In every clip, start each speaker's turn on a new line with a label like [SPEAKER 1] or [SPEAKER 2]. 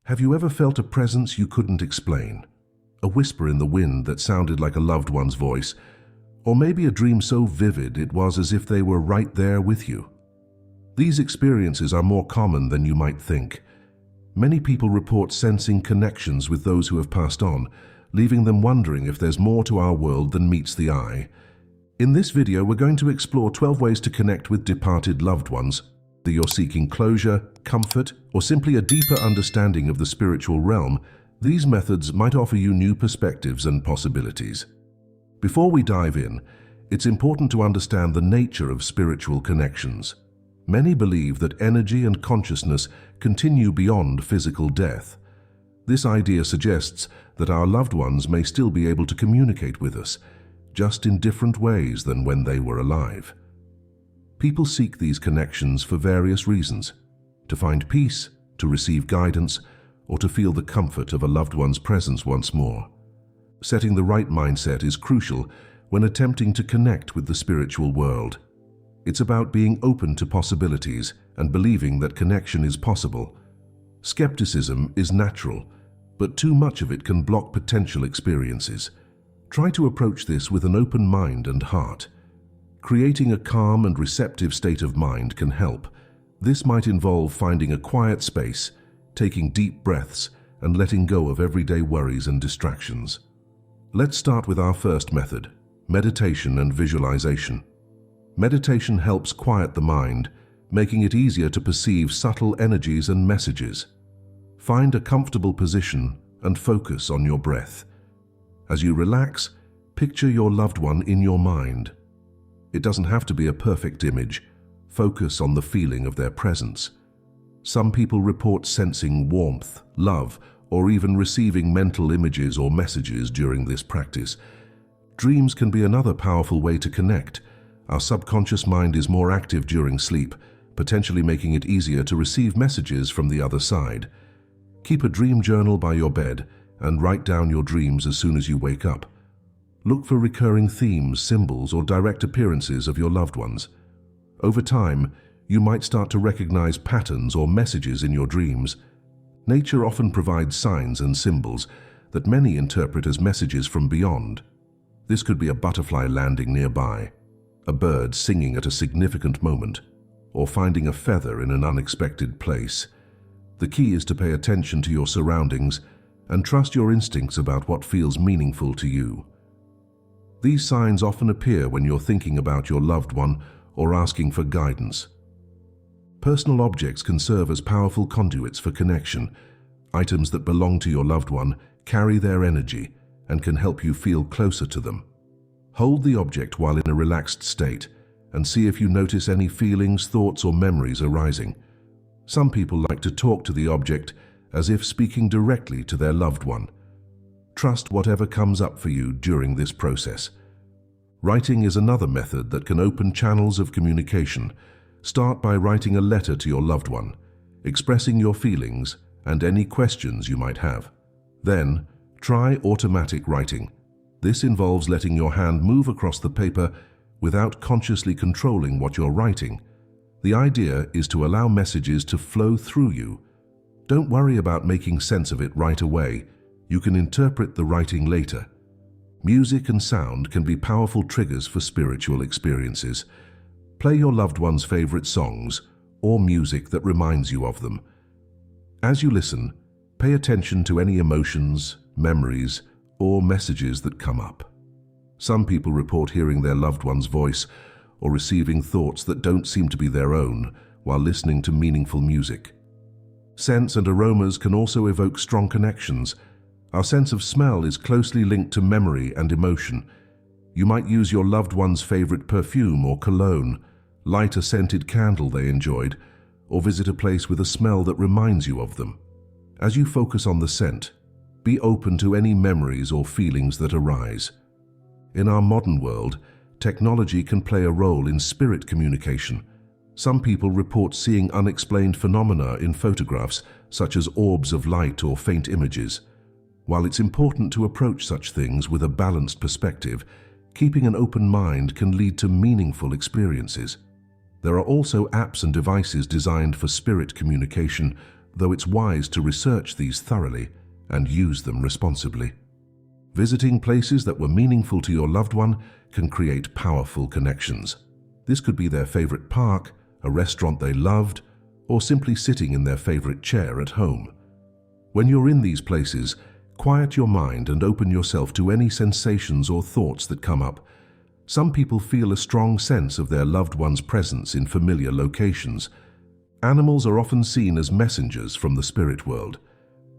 [SPEAKER 1] Have you ever felt a presence you couldn't explain? A whisper in the wind that sounded like a loved one's voice, or maybe a dream so vivid it was as if they were right there with you. These experiences are more common than you might think. Many people report sensing connections with those who have passed on, leaving them wondering if there's more to our world than meets the eye. In this video, we're going to explore 12 ways to connect with departed loved ones. Whether you're seeking closure, comfort, or simply a deeper understanding of the spiritual realm, these methods might offer you new perspectives and possibilities. Before we dive in, it's important to understand the nature of spiritual connections. Many believe that energy and consciousness continue beyond physical death. This idea suggests that our loved ones may still be able to communicate with us, just in different ways than when they were alive. People seek these connections for various reasons: to find peace, to receive guidance, or to feel the comfort of a loved one's presence once more. Setting the right mindset is crucial when attempting to connect with the spiritual world. It's about being open to possibilities and believing that connection is possible. Skepticism is natural, but too much of it can block potential experiences. Try to approach this with an open mind and heart. Creating a calm and receptive state of mind can help. This might involve finding a quiet space, taking deep breaths, and letting go of everyday worries and distractions. Let's start with our first method: meditation and visualization. Meditation helps quiet the mind, making it easier to perceive subtle energies and messages. Find a comfortable position and focus on your breath. As you relax, picture your loved one in your mind. It doesn't have to be a perfect image. Focus on the feeling of their presence. Some people report sensing warmth, love, or even receiving mental images or messages during this practice. Dreams can be another powerful way to connect. Our subconscious mind is more active during sleep, potentially making it easier to receive messages from the other side. Keep a dream journal by your bed and write down your dreams as soon as you wake up. Look for recurring themes, symbols, or direct appearances of your loved ones. Over time, you might start to recognize patterns or messages in your dreams. Nature often provides signs and symbols that many interpret as messages from beyond. This could be a butterfly landing nearby, a bird singing at a significant moment, or finding a feather in an unexpected place. The key is to pay attention to your surroundings and trust your instincts about what feels meaningful to you. These signs often appear when you're thinking about your loved one or asking for guidance. Personal objects can serve as powerful conduits for connection. Items that belong to your loved one carry their energy and can help you feel closer to them. Hold the object while in a relaxed state and see if you notice any feelings, thoughts, or memories arising. Some people like to talk to the object as if speaking directly to their loved one. Trust whatever comes up for you during this process. Writing is another method that can open channels of communication. Start by writing a letter to your loved one, expressing your feelings and any questions you might have. Then, try automatic writing. This involves letting your hand move across the paper without consciously controlling what you're writing. The idea is to allow messages to flow through you. Don't worry about making sense of it right away. You can interpret the writing later. Music and sound can be powerful triggers for spiritual experiences. Play your loved one's favorite songs or music that reminds you of them. As you listen, pay attention to any emotions, memories, or messages that come up. Some people report hearing their loved one's voice or receiving thoughts that don't seem to be their own while listening to meaningful music. Scents and aromas can also evoke strong connections. Our sense of smell is closely linked to memory and emotion. You might use your loved one's favorite perfume or cologne, light a scented candle they enjoyed, or visit a place with a smell that reminds you of them. As you focus on the scent, be open to any memories or feelings that arise. In our modern world, technology can play a role in spirit communication. Some people report seeing unexplained phenomena in photographs, such as orbs of light or faint images. While it's important to approach such things with a balanced perspective, keeping an open mind can lead to meaningful experiences. There are also apps and devices designed for spirit communication though it's wise to research these thoroughly and use them responsibly. Visiting places that were meaningful to your loved one can create powerful connections. This could be their favorite park, a restaurant they loved, or simply sitting in their favorite chair at home. When you're in these places, quiet your mind and open yourself to any sensations or thoughts that come up. Some people feel a strong sense of their loved one's presence in familiar locations. Animals are often seen as messengers from the spirit world.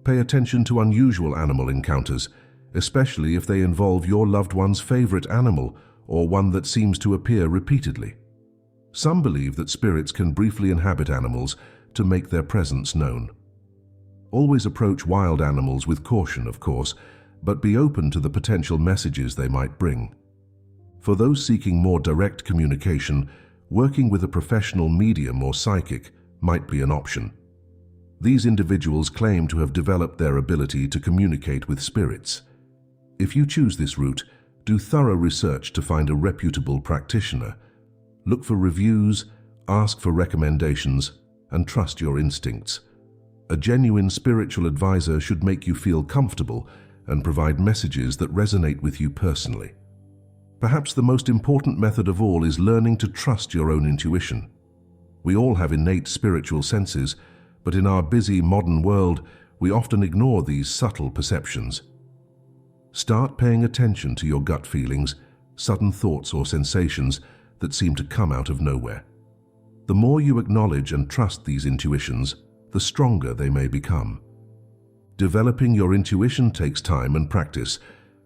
[SPEAKER 1] Pay attention to unusual animal encounters, especially if they involve your loved one's favorite animal or one that seems to appear repeatedly. Some believe that spirits can briefly inhabit animals to make their presence known. Always approach wild animals with caution, of course, but be open to the potential messages they might bring. For those seeking more direct communication, working with a professional medium or psychic might be an option. These individuals claim to have developed their ability to communicate with spirits. If you choose this route, do thorough research to find a reputable practitioner. Look for reviews, ask for recommendations, and trust your instincts. A genuine spiritual advisor should make you feel comfortable and provide messages that resonate with you personally. Perhaps the most important method of all is learning to trust your own intuition. We all have innate spiritual senses, but in our busy modern world, we often ignore these subtle perceptions. Start paying attention to your gut feelings, sudden thoughts or sensations that seem to come out of nowhere. The more you acknowledge and trust these intuitions, the stronger they may become. Developing your intuition takes time and practice.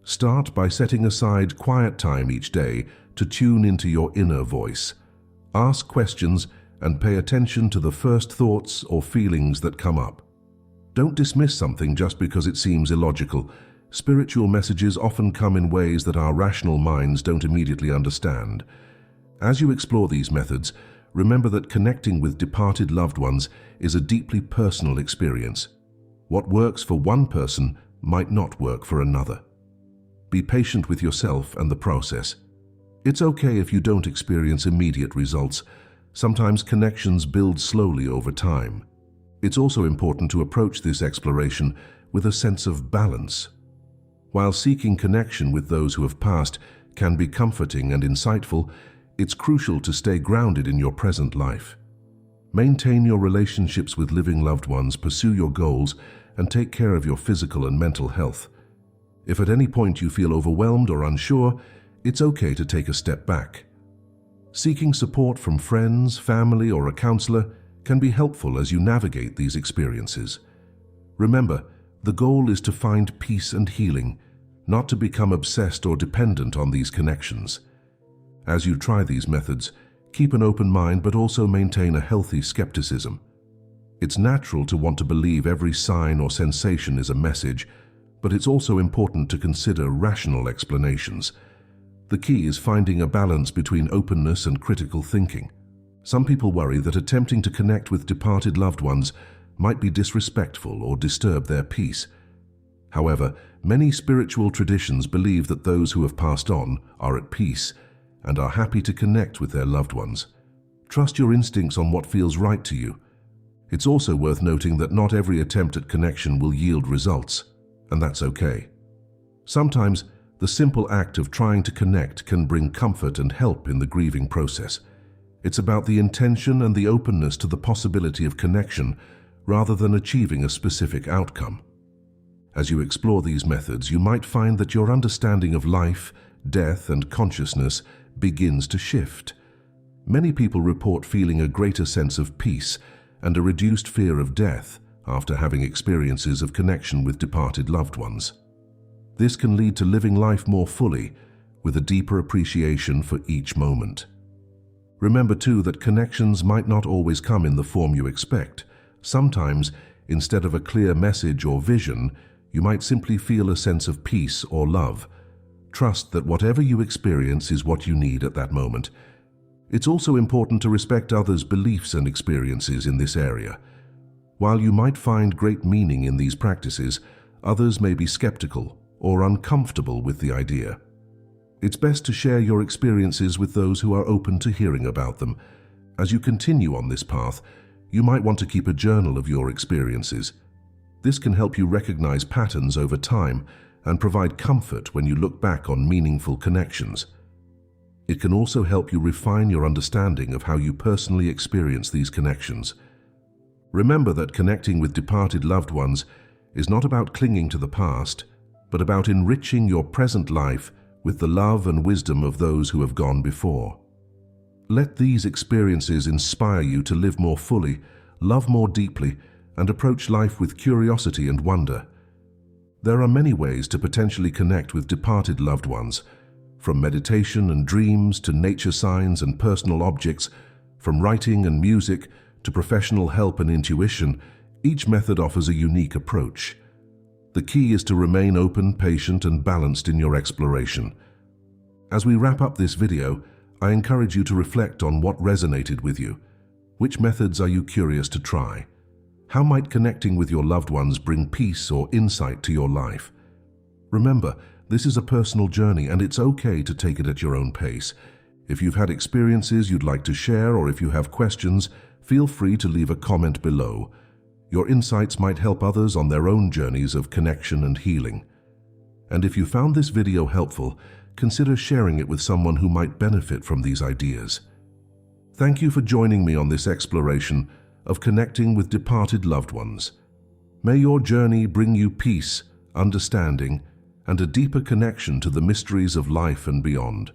[SPEAKER 1] Start by setting aside quiet time each day to tune into your inner voice. Ask questions and pay attention to the first thoughts or feelings that come up. Don't dismiss something just because it seems illogical. Spiritual messages often come in ways that our rational minds don't immediately understand. As you explore these methods, remember that connecting with departed loved ones is a deeply personal experience. What works for one person might not work for another. Be patient with yourself and the process. It's okay if you don't experience immediate results. Sometimes connections build slowly over time. It's also important to approach this exploration with a sense of balance. While seeking connection with those who have passed can be comforting and insightful, it's crucial to stay grounded in your present life. Maintain your relationships with living loved ones, pursue your goals, and take care of your physical and mental health. If at any point you feel overwhelmed or unsure, it's okay to take a step back. Seeking support from friends, family, or a counselor can be helpful as you navigate these experiences. Remember, the goal is to find peace and healing, not to become obsessed or dependent on these connections. As you try these methods, keep an open mind but also maintain a healthy skepticism. It's natural to want to believe every sign or sensation is a message, but it's also important to consider rational explanations. The key is finding a balance between openness and critical thinking. Some people worry that attempting to connect with departed loved ones might be disrespectful or disturb their peace. However, many spiritual traditions believe that those who have passed on are at peace and are happy to connect with their loved ones. Trust your instincts on what feels right to you. It's also worth noting that not every attempt at connection will yield results, and that's okay. Sometimes, the simple act of trying to connect can bring comfort and help in the grieving process. It's about the intention and the openness to the possibility of connection rather than achieving a specific outcome. As you explore these methods, you might find that your understanding of life, death, and consciousness begins to shift. Many people report feeling a greater sense of peace and a reduced fear of death after having experiences of connection with departed loved ones. This can lead to living life more fully, with a deeper appreciation for each moment. Remember too that connections might not always come in the form you expect. Sometimes, instead of a clear message or vision, you might simply feel a sense of peace or love. Trust that whatever you experience is what you need at that moment. It's also important to respect others' beliefs and experiences in this area. While you might find great meaning in these practices, others may be skeptical or uncomfortable with the idea. It's best to share your experiences with those who are open to hearing about them. As you continue on this path, You might want to keep a journal of your experiences. This can help you recognize patterns over time and provide comfort when you look back on meaningful connections. It can also help you refine your understanding of how you personally experience these connections. Remember that connecting with departed loved ones is not about clinging to the past, but about enriching your present life with the love and wisdom of those who have gone before. Let these experiences inspire you to live more fully, love more deeply, and approach life with curiosity and wonder. There are many ways to potentially connect with departed loved ones, from meditation and dreams to nature signs and personal objects, from writing and music to professional help and intuition. Each method offers a unique approach. The key is to remain open, patient, and balanced in your exploration. As we wrap up this video, I encourage you to reflect on what resonated with you. Which methods are you curious to try? How might connecting with your loved ones bring peace or insight to your life? Remember, this is a personal journey and it's okay to take it at your own pace. If you've had experiences you'd like to share or if you have questions, feel free to leave a comment below. Your insights might help others on their own journeys of connection and healing. And if you found this video helpful, consider sharing it with someone who might benefit from these ideas. Thank you for joining me on this exploration of connecting with departed loved ones. May your journey bring you peace, understanding, and a deeper connection to the mysteries of life and beyond.